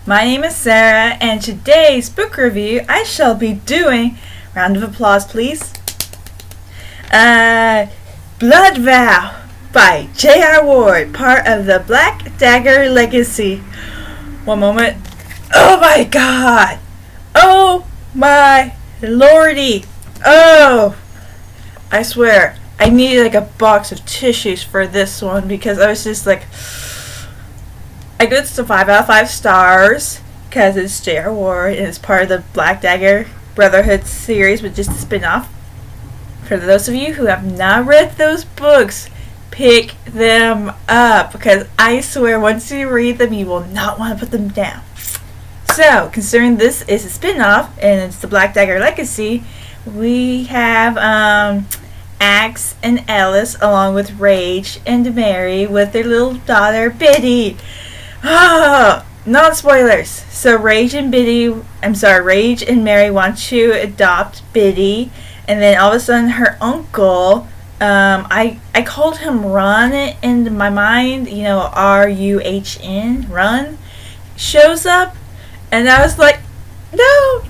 My name is Sarah, and today's book review I shall be doing, round of applause please, Blood Vow by J.R. Ward, part of the Black Dagger Legacy. One moment. Oh my god! Oh my lordy! Oh! I swear, I needed like a box of tissues for this one because I was just like, I give it 5 out of 5 stars because it's J.R. Ward and it's part of the Black Dagger Brotherhood series, but just a spin-off. For those of you who have not read those books, pick them up because I swear once you read them, you will not want to put them down. So, considering this is a spin-off and it's the Black Dagger Legacy, we have Axe and Alice along with Rage and Mary with their little daughter Biddy. Non spoilers. So Rage and Mary want to adopt Biddy, and then all of a sudden her uncle, I called him Run in my mind, R-U-H-N, Run, shows up, and I was like, no,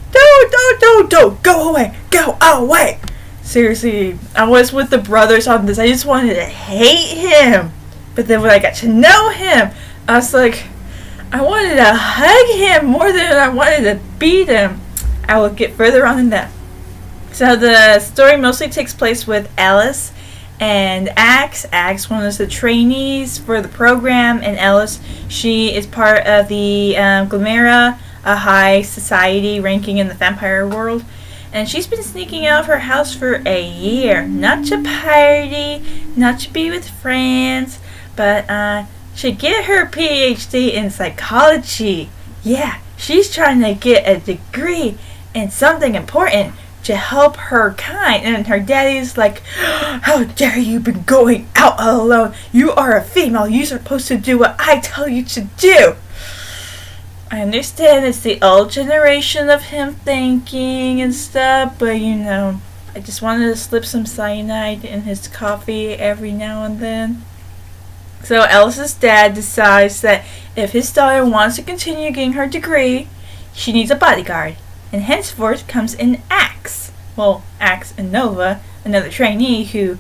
don't, go away. Seriously, I was with the brothers on this. I just wanted to hate him, but then when I got to know him, I was like, I wanted to hug him more than I wanted to beat him. I will get further on in that. So the story mostly takes place with Alice and Axe. Axe, one of the trainees for the program, and Alice, she is part of the Glimera, a high society ranking in the vampire world. And she's been sneaking out of her house for a year. Not to party, not to be with friends, but to get her PhD in psychology. Yeah, she's trying to get a degree in something important to help her kind. And her daddy's like, how dare you be going out alone? You are a female. You're supposed to do what I tell you to do. I understand it's the old generation of him thinking and stuff, but I just wanted to slip some cyanide in his coffee every now and then. So Alice's dad decides that if his daughter wants to continue getting her degree, she needs a bodyguard, and henceforth comes in Axe. Well, Axe and Nova, another trainee who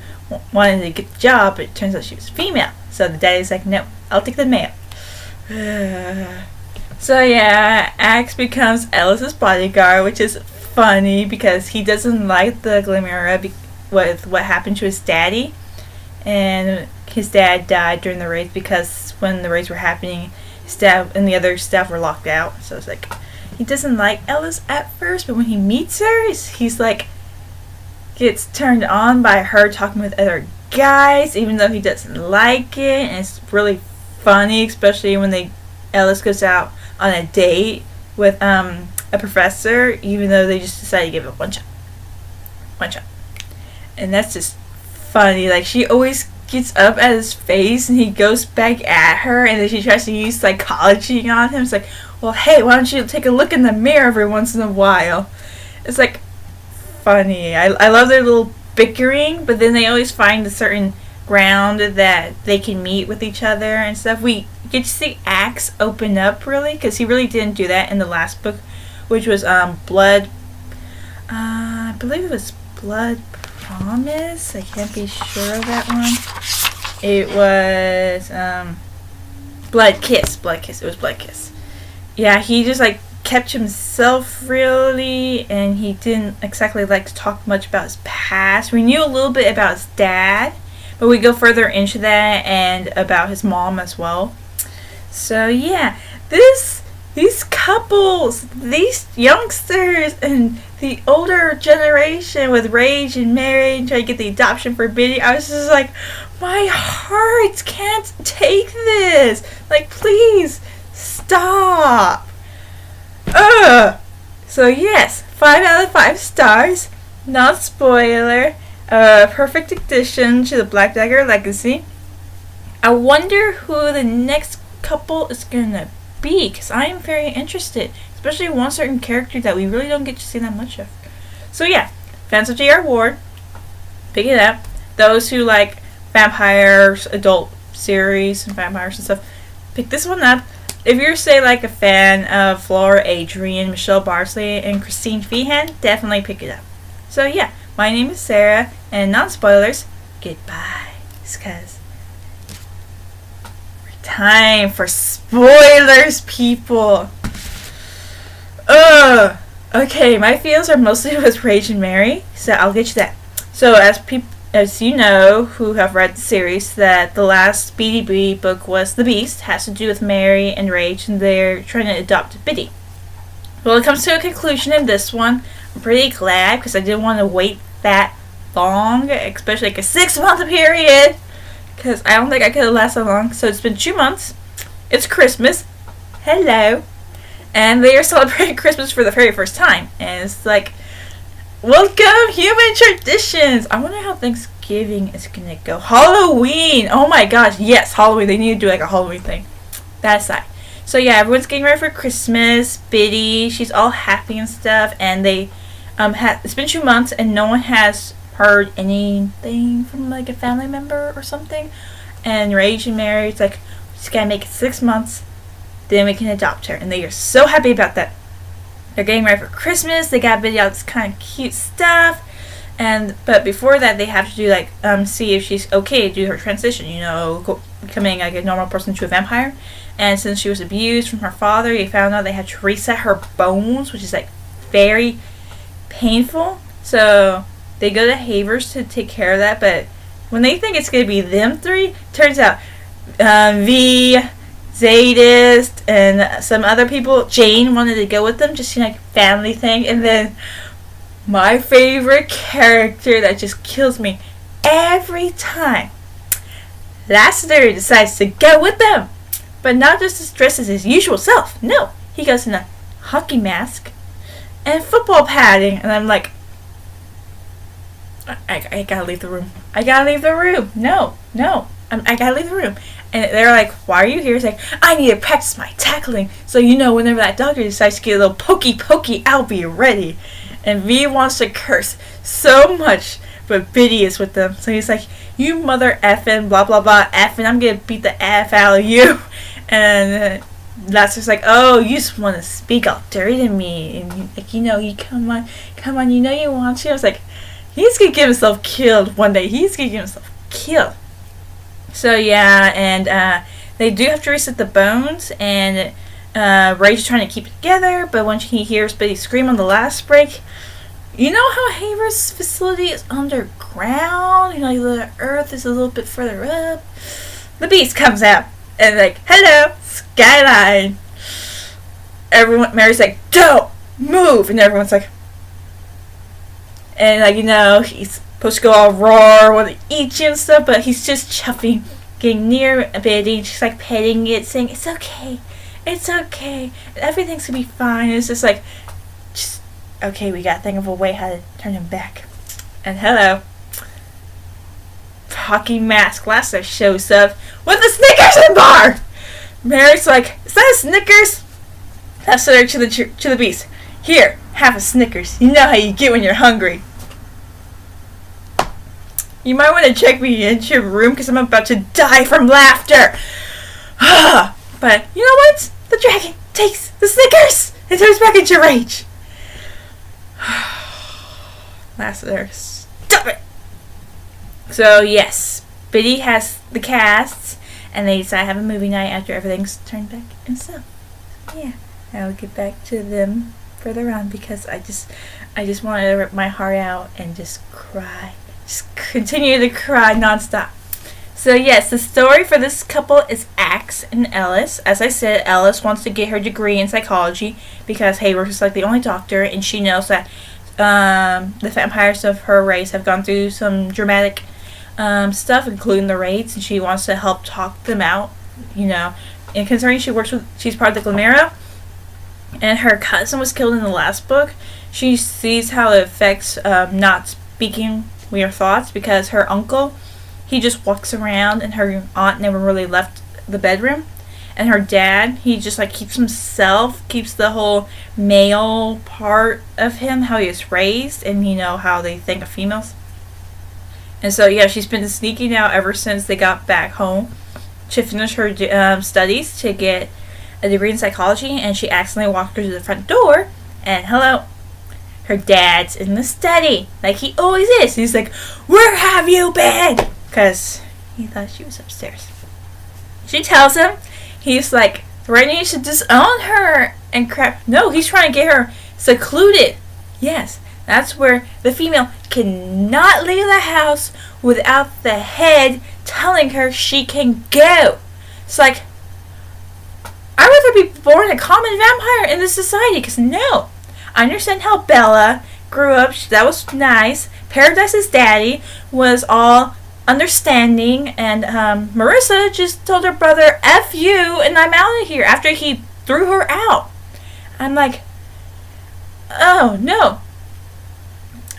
wanted to get the job, but it turns out she was female. So the daddy's like, no, I'll take the male. So yeah, Axe becomes Alice's bodyguard, which is funny because he doesn't like the Glimera with what happened to his daddy. And his dad died during the raids because when the raids were happening, his dad and the other staff were locked out. So it's like, he doesn't like Alice at first, but when he meets her, he's like, gets turned on by her talking with other guys, even though he doesn't like it. And it's really funny, especially when Alice goes out on a date with a professor, even though they just decided to give it one shot. And that's just funny. Like, she always gets up at his face and he goes back at her, and then she tries to use psychology on him. It's like, well, hey, why don't you take a look in the mirror every once in a while? It's like funny. I love their little bickering, but then they always find a certain ground that they can meet with each other and stuff. We get to see Axe open up, really, because he really didn't do that in the last book, which was Blood, I believe it was Blood Promise. I can't be sure of that one. It was Blood Kiss. It was Blood Kiss. Yeah, he just kept himself, really, and he didn't exactly like to talk much about his past. We knew a little bit about his dad, but we go further into that and about his mom as well. So yeah, these couples, these youngsters, and the older generation with Rage and Mary and trying to get the adoption for Biddy, I was just like, my heart can't take this. Like, please stop. So yes, 5 out of 5 stars. Not spoiler. Perfect addition to the Black Dagger Legacy. I wonder who the next couple is gonna be, because I am very interested, especially one certain character that we really don't get to see that much of. So yeah, fans of J.R. Ward, pick it up. Those who like vampires, adult series, and vampires and stuff, pick this one up. if you're, say, like a fan of Flora Adrian, Michelle Barsley, and Christine Feehan, definitely pick it up. So yeah, my name is Sarah, and non-spoilers, goodbye. Because time for spoilers, people. Ugh. Okay, my feels are mostly with Rage and Mary, so I'll get you that. So as you know, who have read the series, that the last BDB book was The Beast, has to do with Mary and Rage, and they're trying to adopt Biddy. Well, it comes to a conclusion in this one. I'm pretty glad, because I didn't want to wait that long, especially like a 6-month period, because I don't think I could have lasted long. So it's been 2 months. It's Christmas. Hello. And they are celebrating Christmas for the very first time. And it's like, welcome, human traditions. I wonder how Thanksgiving is going to go. Halloween. Oh my gosh. Yes, Halloween. They need to do like a Halloween thing. That aside. So yeah, everyone's getting ready for Christmas. Biddy, she's all happy and stuff. And they, it's been 2 months and no one has heard anything from like a family member or something. And Rage and Mary, it's like, just gotta make it 6 months. Then we can adopt her. And they are so happy about that. They're getting ready for Christmas. They got Biddy out this kind of cute stuff. But before that, they have to do like see if she's okay to do her transition. You know, becoming like a normal person to a vampire. And since she was abused from her father, they found out they had to reset her bones, which is like very painful. So they go to Havers to take care of that. But when they think it's gonna be them three, turns out V, Zadist, and some other people, Jane, wanted to go with them, just like family thing. And then my favorite character that just kills me every time, Lassiter decides to go with them, but not just as dressed as his usual self. No, he goes in a hockey mask and football padding, and I'm like, I gotta leave the room. I gotta leave the room. No, I gotta leave the room. And they're like, why are you here? He's like, I need to practice my tackling. So, you know, whenever that doctor decides to get a little pokey, I'll be ready. And V wants to curse so much, but Biddy is with them. So he's like, you mother effing, blah, blah, blah, effing, I'm going to beat the F out of you. And that's just like, oh, you just want to speak all dirty to me. And, like, you know, you come on, you know you want to. I was like, he's going to get himself killed one day. He's going to get himself killed. So yeah, and they do have to reset the bones, and Ray's trying to keep it together, but when he hears Biddy scream on the last break, you know how Haver's facility is underground? You know, the earth is a little bit further up. The Beast comes out, and like, hello, Skyline. Mary's like, don't move, and everyone's like, and like, you know, he's supposed to go all roar, want to eat you and stuff, but he's just chuffing, getting near Biddy, just like petting it, saying, it's okay, everything's gonna be fine. And it's just like, okay, we gotta think of a way how to turn him back. And hello, hockey mask Lassiter shows up with a Snickers and bar. Mary's like, is that a Snickers? Lassiter to the Beast, here, have a Snickers. You know how you get when you're hungry. You might want to check me into your room because I'm about to die from laughter. But you know what? The dragon takes the Snickers and turns back into Rage. Lassiter, stop it. So yes, Biddy has the casts, and they decide to have a movie night after everything's turned back and stuff. Yeah, I'll get back to them further on because I just wanted to rip my heart out and just cry. Just continue to cry nonstop. So yes, the story for this couple is Axe and Ellis. As I said, Ellis wants to get her degree in psychology because Hayward is like the only doctor, and she knows that the vampires of her race have gone through some dramatic stuff, including the raids, and she wants to help talk them out. You know, and concerning she's part of the Glimera, and her cousin was killed in the last book. She sees how it affects not speaking your thoughts because her uncle, he just walks around, and her aunt never really left the bedroom, and her dad, he just like keeps the whole male part of him, how he was raised, and you know how they think of females. And so yeah, she's been sneaking out ever since they got back home to finish her studies to get a degree in psychology, and she accidentally walked her to the front door, and hello, her dad's in the study, like he always is. He's like, "Where have you been?" Because he thought she was upstairs. She tells him, he's like, threatening to disown her and crap. No, he's trying to get her secluded. Yes, that's where the female cannot leave the house without the head telling her she can go. It's like, I'd rather be born a common vampire in this society, because no. I understand how Bella grew up. That was nice. Paradise's daddy was all understanding, and Marissa just told her brother, "F you, and I'm out of here," after he threw her out. I'm like, oh no.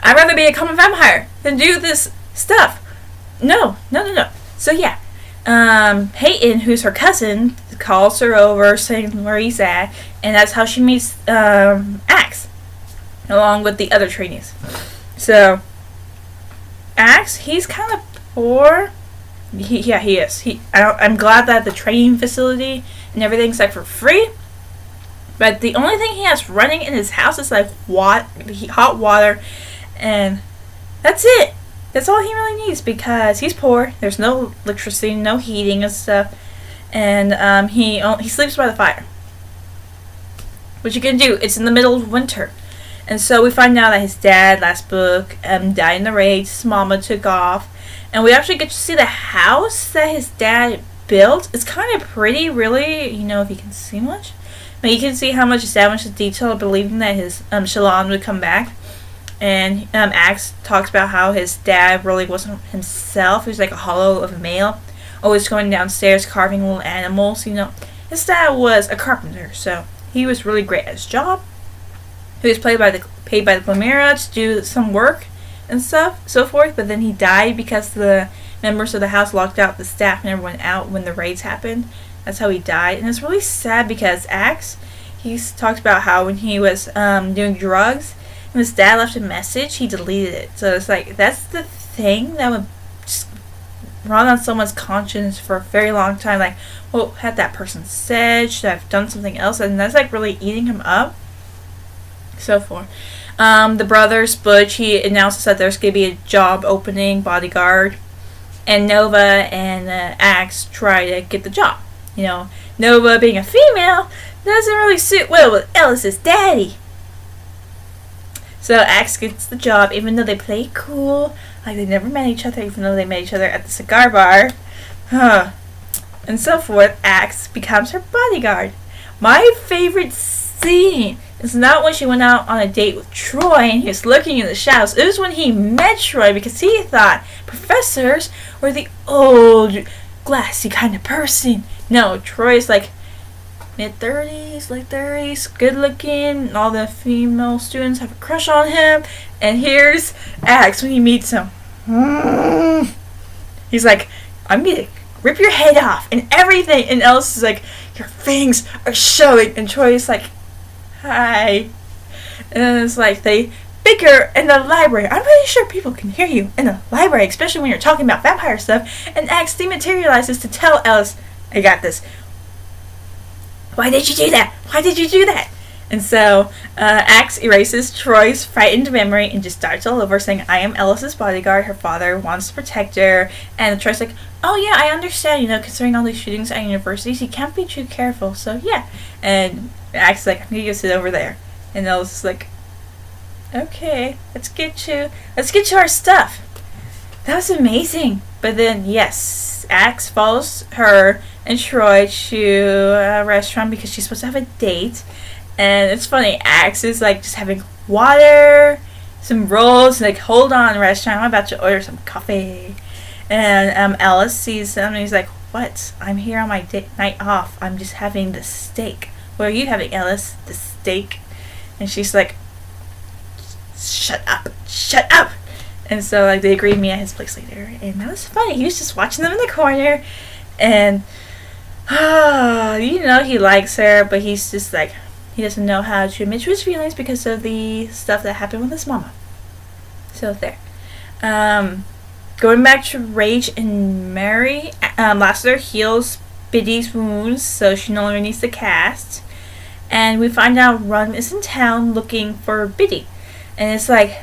I'd rather be a common vampire than do this stuff. No. So yeah, Peyton, who's her cousin, calls her over saying where he's at, and that's how she meets Axe, along with the other trainees. So Axe, he's kind of poor. He is. I'm glad that the training facility and everything's like for free. But the only thing he has running in his house is like hot water, and that's it. That's all he really needs, because he's poor. There's no electricity, no heating and stuff, and he sleeps by the fire. What you gonna do? It's in the middle of winter, and so we find out that his dad, last book, died in the rage. His mama took off, and we actually get to see the house that his dad built. It's kind of pretty, really. If you can see much. But you can see how much his dad went into detail, believing that his Shallan would come back. And Axe talks about how his dad really wasn't himself. He was like a hollow of a male, always going downstairs carving little animals. His dad was a carpenter, so he was really great at his job. He was paid by the Glimera to do some work and stuff, so forth. But then he died because the members of the house locked out the staff and everyone out when the raids happened. That's how he died, and it's really sad because Axe, he talks about how when he was doing drugs, and his dad left a message, he deleted it. So it's like, that's the thing that would just run on someone's conscience for a very long time. Like, what had that person said? Should I have done something else? And that's like really eating him up. So forth. The brothers, Butch, he announces that there's going to be a job opening, bodyguard, and Nova and Axe try to get the job. Nova, being a female, doesn't really suit well with Ellis's daddy. So Axe gets the job, even though they play cool, like they never met each other, even though they met each other at the cigar bar. And so forth. Axe becomes her bodyguard. My favorite scene is not when she went out on a date with Troy and he was looking in the shadows. It was when he met Troy, because he thought professors were the old, glassy kind of person. No, Troy's like mid-30s, late 30s, good looking. All the female students have a crush on him. And here's Axe when he meets him. He's like, "I'm gonna rip your head off and everything." And Ellis is like, "Your fangs are showing." And Troy's like, "Hi." And then it's like they bicker in the library. I'm pretty sure people can hear you in the library, especially when you're talking about vampire stuff. And Axe dematerializes to tell Ellis, "I got this. Why did you do that? Why did you do that?" And so Axe erases Troy's frightened memory and just starts all over, saying, "I am Ellis's bodyguard. Her father wants to protect her." And Troy's like, "Oh yeah, I understand. Considering all these shootings at universities, you can't be too careful. So yeah." And Axe is like, "I'm gonna go sit over there." And Ellis is like, "Okay, let's get to our stuff." That was amazing. But then, yes, Axe follows her and Troy to a restaurant because she's supposed to have a date. And it's funny, Axe is like just having water, some rolls, and like, "Hold on, restaurant, I'm about to order some coffee." And Ellis sees him and he's like, "What? I'm here on my night off. I'm just having the steak." "What are you having, Ellis?" "The steak." And she's like, Shut up. And so like they agreed to meet at his place later, and that was funny. He was just watching them in the corner, and he likes her, but he's just like, he doesn't know how to admit to his feelings because of the stuff that happened with his mama. So there. Going back to Rage and Mary, Lassiter heals Biddy's wounds, so she no longer needs the cast. And we find out Ron is in town looking for Biddy. And it's like,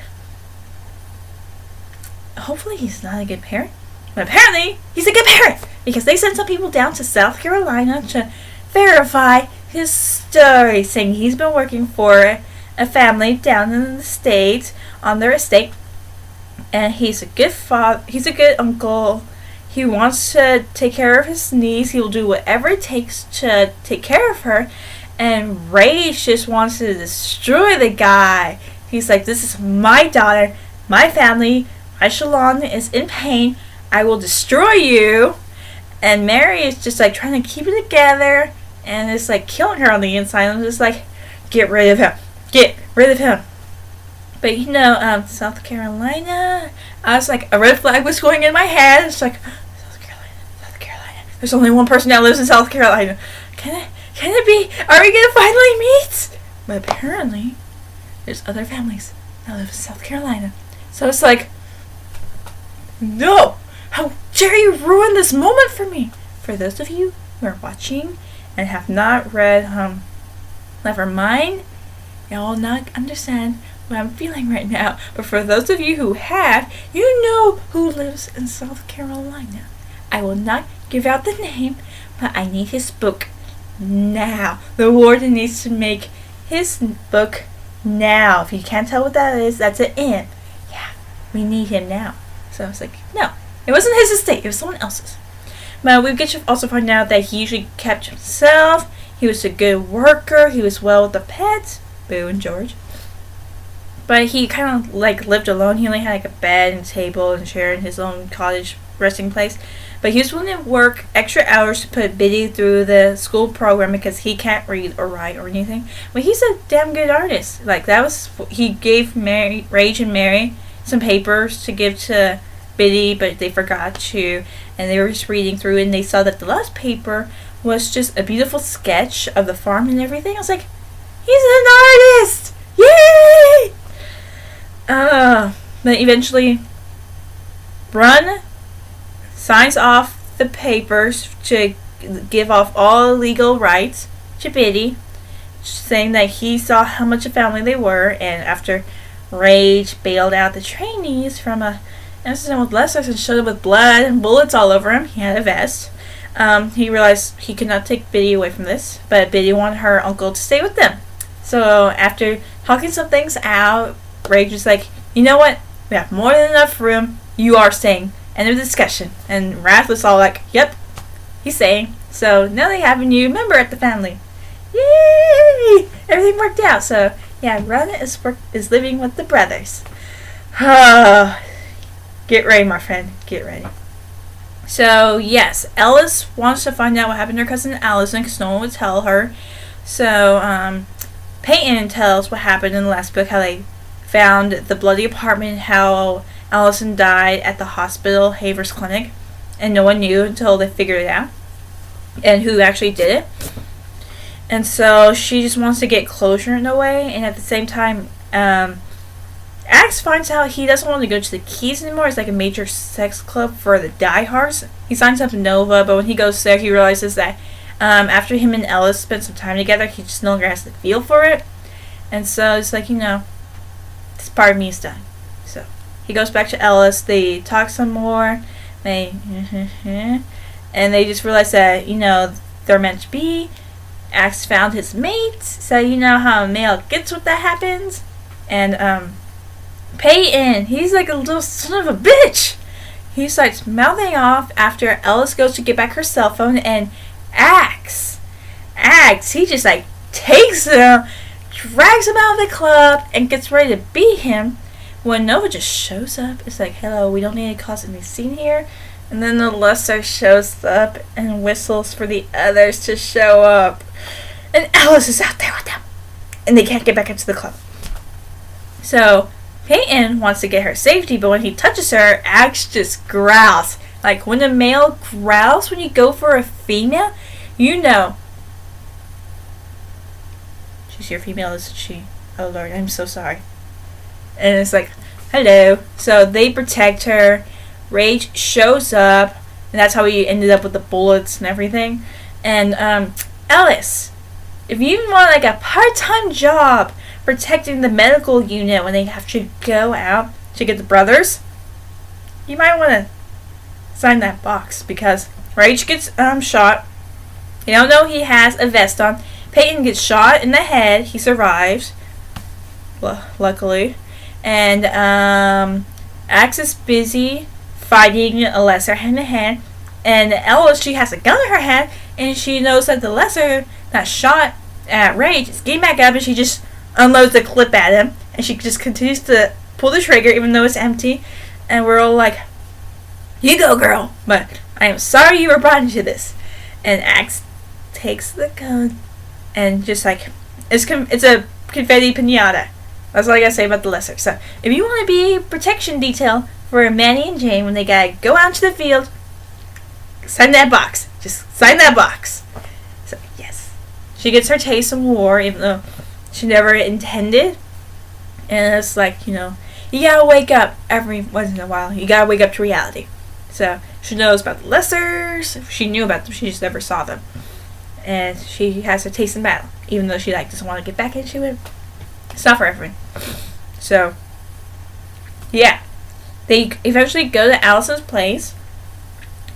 hopefully he's not a good parent. But apparently, he's a good parent. Because they sent some people down to South Carolina to verify his story. Saying he's been working for a family down in the States on their estate. And he's a good father. He's a good uncle. He wants to take care of his niece. He will do whatever it takes to take care of her. And Rage just wants to destroy the guy. He's like, this is my daughter, my family. Aishalon is in pain. I will destroy you. And Mary is just like trying to keep it together. And it's like killing her on the inside. I'm just like, get rid of him. Get rid of him. But South Carolina. I was like, a red flag was going in my head. It's like, South Carolina. There's only one person that lives in South Carolina. Can it be? Are we gonna finally meet? But apparently, there's other families that live in South Carolina. So it's like, no! How dare you ruin this moment for me? For those of you who are watching and have not read Nevermind, y'all will not understand what I'm feeling right now. But for those of you who have, you know who lives in South Carolina. I will not give out the name, but I need his book now. The warden needs to make his book now. If you can't tell what that is, that's an N. Yeah, we need him now. So I was like, no, it wasn't his estate, it was someone else's. But we get to also find out that he usually kept himself. He was a good worker. He was well with the pets, Boo and George. But he kind of like lived alone. He only had like a bed and table and chair in his own cottage resting place. But he was willing to work extra hours to put Biddy through the school program because he can't read or write or anything. But he's a damn good artist. Like he gave Rage and Mary some papers to give to Biddy, but they forgot to, and they were just reading through it, and they saw that the last paper was just a beautiful sketch of the farm and everything. I was like, he's an artist! Yay! But eventually, Ron signs off the papers to give off all legal rights to Biddy, saying that he saw how much a family they were, and after Rage bailed out the trainees from a incident with Lester and showed up with blood and bullets all over him, he had a vest. He realized he could not take Biddy away from this, but Biddy wanted her uncle to stay with them. So after talking some things out, Rage was like, you know what? We have more than enough room. You are staying. End of discussion. And Wrath was all like, yep, he's staying. So now they have a new member at the family. Yay! Everything worked out. So yeah, Ron is living with the brothers. Get ready, my friend. Get ready. So yes, Ellis wants to find out what happened to her cousin Allison because no one would tell her. So Peyton tells what happened in the last book, how they found the bloody apartment, how Allison died at the hospital, Havers Clinic, and no one knew until they figured it out, and who actually did it. And so she just wants to get closure in a way, and at the same time, Axe finds out he doesn't want to go to the Keys anymore. It's like a major sex club for the diehards. He signs up Nova, but when he goes there, he realizes that after him and Ellis spent some time together, he just no longer has the feel for it. And so it's like, this part of me is done. So he goes back to Ellis. They talk some more. And they just realize that, they're meant to be. Axe found his mate. So you know how a male gets when that happens. And Peyton, he's like a little son of a bitch. He starts mouthing off after Ellis goes to get back her cell phone, and Axe, he just like takes him, drags him out of the club, and gets ready to beat him. When Nova just shows up, it's like, hello, we don't need to cause any scene here. And then the Lester shows up and whistles for the others to show up. And Alice is out there with them. And they can't get back into the club. So Peyton wants to get her safety, but when he touches her, Axe just growls. Like when a male growls when you go for a female, she's your female, isn't she? Oh Lord, I'm so sorry. And it's like, hello. So they protect her. Rage shows up, and that's how he ended up with the bullets and everything. And Alice, if you want like a part-time job protecting the medical unit when they have to go out to get the brothers, you might want to sign that box, because Rage gets shot. You don't know he has a vest on. Peyton gets shot in the head. He survives, luckily. And Axe is busy fighting a lesser hand-to-hand. And Alice, she has a gun in her hand, and she knows that the lesser that shot at Rage is getting back up, and she just unloads the clip at him. And she just continues to pull the trigger even though it's empty. And we're all like, you go, girl, but I am sorry you were brought into this. And Axe takes the gun and just like, it's a confetti pinata. That's all I gotta say about the lesser. So if you want to be protection detail for Manny and Jane when they gotta go out to the field, sign that box. Just sign that box. So yes, she gets her taste of war, even though she never intended. And it's like, you gotta wake up every once in a while. You gotta wake up to reality. So she knows about the lessers. She knew about them. She just never saw them. And she has a taste in battle, even though she doesn't want to get back into it. It's not for everyone. So yeah, they eventually go to Allison's place,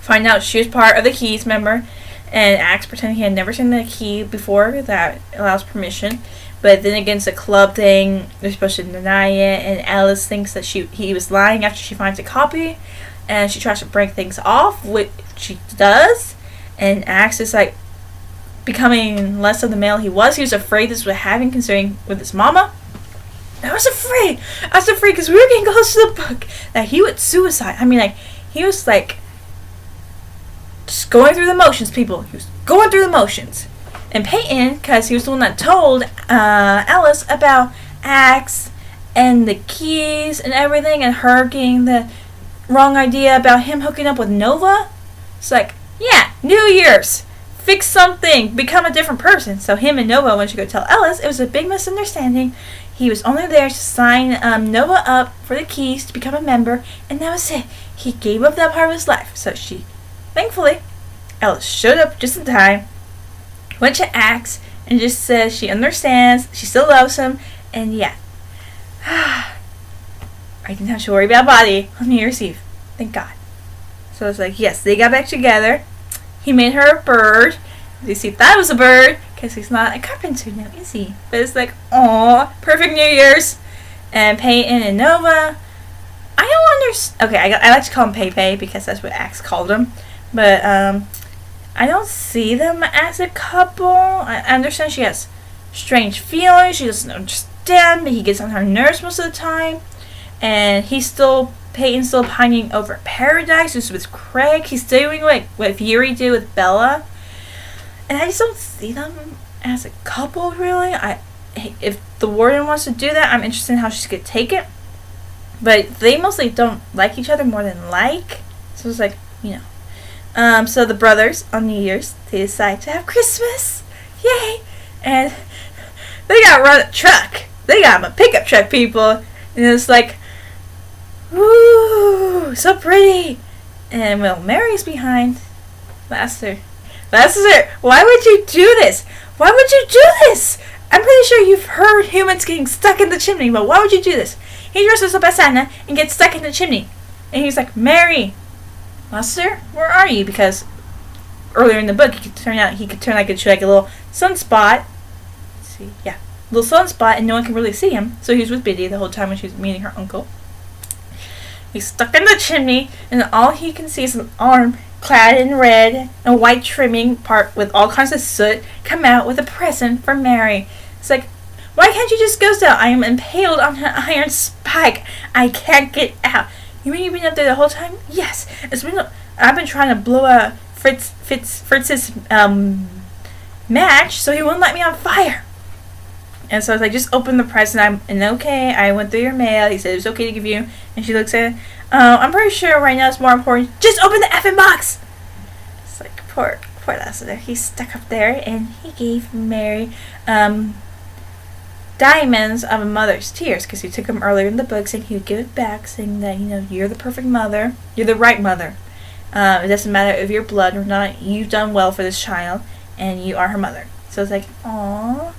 find out she was part of the Keys member, and Axe pretending he had never seen the key before that allows permission. But then against the club thing, they're supposed to deny it, and Alice thinks that he was lying after she finds a copy, and she tries to break things off, which she does, and Axe is like becoming less of the male he was. He was afraid this would happen, considering with his mama. I was afraid because we were getting close to the book that he would suicide. I mean, like, he was like just going through the motions, people. He was going through the motions. And Peyton, because he was the one that told Alice about Axe and the keys and everything, and her getting the wrong idea about him hooking up with Nova. It's like, yeah, New Year's. Fix something. Become a different person. So him and Nova went to go tell Alice. It was a big misunderstanding. He was only there to sign Nova up for the keys to become a member, and that was it. He gave up that part of his life. So thankfully, Alice showed up just in time, went to Axe, and just says she understands, she still loves him, and yeah. I didn't have to worry about Body on New Year's Eve. Thank God. So it's like, yes, they got back together. He made her a bird. You see, thought it was a bird, because he's not a carpenter now, is he? But it's like, aw, perfect New Year's. And Peyton and Nova, I don't understand. Okay, I like to call him Pepe, because that's what Axe called him. But, I don't see them as a couple. I understand she has strange feelings. She doesn't understand, but he gets on her nerves most of the time. And Peyton's still pining over Paradise, who's with Craig. He's doing what Fury did with Bella. And I just don't see them as a couple, really. If the Warden wants to do that, I'm interested in how she's going to take it. But they mostly don't like each other more than like. So it's like, so the brothers, on New Year's, they decide to have Christmas. Yay! And they got to run a truck. They got them a pickup truck, people. And it's like, ooh, so pretty. And Mary's behind. Lassiter, why would you do this? Why would you do this? I'm pretty sure you've heard humans getting stuck in the chimney, but why would you do this? He dresses up as Santa and gets stuck in the chimney. And he's like, Mary, Lassiter, where are you? Because earlier in the book, he could turn into like a little sunspot. Let's see, yeah, little sunspot, and no one can really see him. So he was with Biddy the whole time when she was meeting her uncle. He's stuck in the chimney, and all he can see is an arm clad in red and white trimming part with all kinds of soot come out with a present for Mary. It's like, why can't you just go down? I am impaled on an iron spike. I can't get out. You mean you've been up there the whole time? Yes. I've been trying to blow a Fritz's match so he wouldn't light me on fire. And so I was like, just open the present. I went through your mail. He said it was okay to give you. And she looks at it. I'm pretty sure right now it's more important. Just open the effing box. It's like, poor Lassiter. He's stuck up there, and he gave Mary diamonds of a mother's tears, because he took them earlier in the book, saying he would give it back, saying that, you're the perfect mother. You're the right mother. It doesn't matter if you're blood or not. You've done well for this child. and you are her mother. So it's like, aww.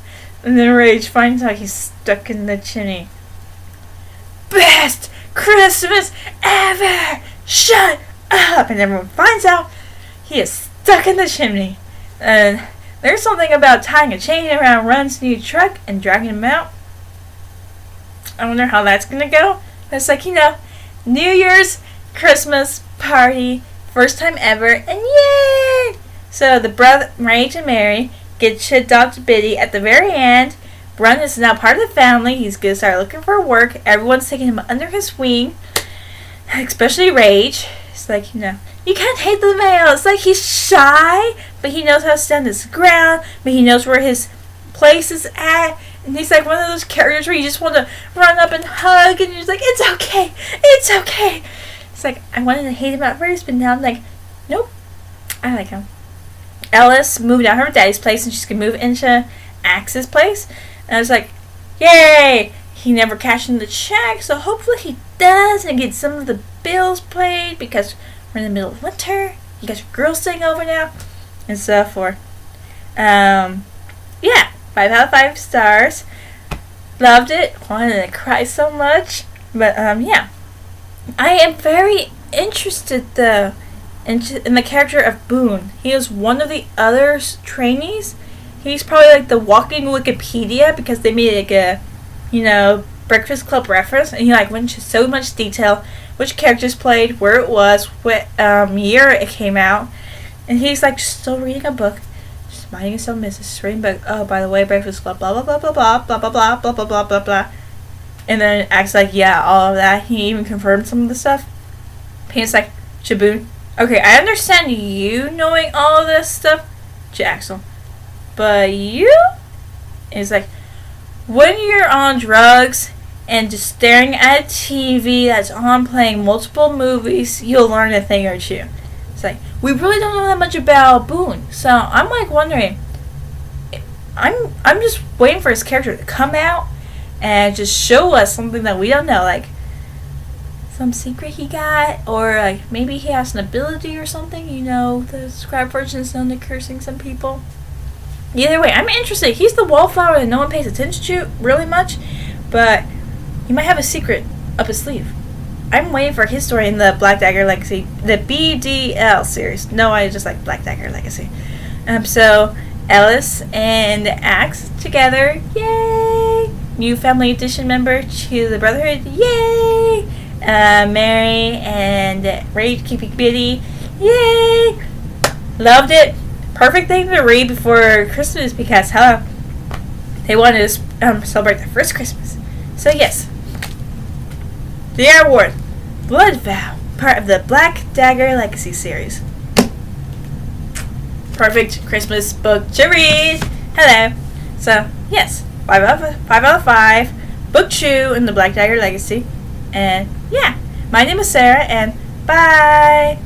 And then Rage finds out he's stuck in the chimney. Best Christmas ever! Shut up! And everyone finds out he is stuck in the chimney. And there's something about tying a chain around Run's new truck and dragging him out. I wonder how that's gonna go. It's like, New Year's Christmas party, first time ever, and yay! So the brother, Rage and Mary, get to adopt Biddy at the very end. Run is now part of the family. He's gonna start looking for work. Everyone's taking him under his wing, especially Rage. It's like, you can't hate the male. It's like he's shy, but he knows how to stand his ground, but he knows where his place is at. And he's like one of those characters where you just want to run up and hug, and you're just like, it's okay, it's okay. It's like, I wanted to hate him at first, but now I'm like, nope, I like him. Ellis moved out of her daddy's place, and she's going to move into Axe's place. And I was like, yay! He never cashed in the check, so hopefully he does and gets some of the bills paid, because we're in the middle of winter. You guys are girls staying over now, and so forth. Yeah, 5 out of 5 stars. Loved it. Wanted to cry so much. But, yeah. I am very interested, though, in the character of Boone. He is one of the other trainees. He's probably like the walking Wikipedia, because they made like a, Breakfast Club reference, and he went into so much detail, which characters played, where it was, what year it came out, and he's just still reading a book, just minding his own business, reading a book. Oh, by the way, Breakfast Club, blah blah blah blah blah blah blah blah blah blah blah blah blah, and then acts like, yeah, all of that. He even confirmed some of the stuff. He's like, Shaboon, okay, I understand you knowing all of this stuff, Jaxel, but you is like, when you're on drugs and just staring at a TV that's on playing multiple movies, you'll learn a thing or two. It's like, we really don't know that much about Boone, so I'm wondering, I'm just waiting for his character to come out and just show us something that we don't know, some secret he got, or maybe he has an ability or something. The scribe version is known to cursing some people. Either way, I'm interested. He's the wallflower that no one pays attention to really much, but he might have a secret up his sleeve. I'm waiting for his story in the Black Dagger Legacy, the BDL series. No, I just like Black Dagger Legacy. So Ellis and Axe together, yay! New Family Edition member to the Brotherhood, yay! Mary and Rage keeping Biddy, yay! Loved it. Perfect thing to read before Christmas, because they wanted to celebrate their first Christmas. So yes, the award, Blood Vow, part of the Black Dagger Legacy series. Perfect Christmas book to read. Hello. So yes, 5 out of 5. Book 2 in the Black Dagger Legacy. And yeah, my name is Sarah, and bye.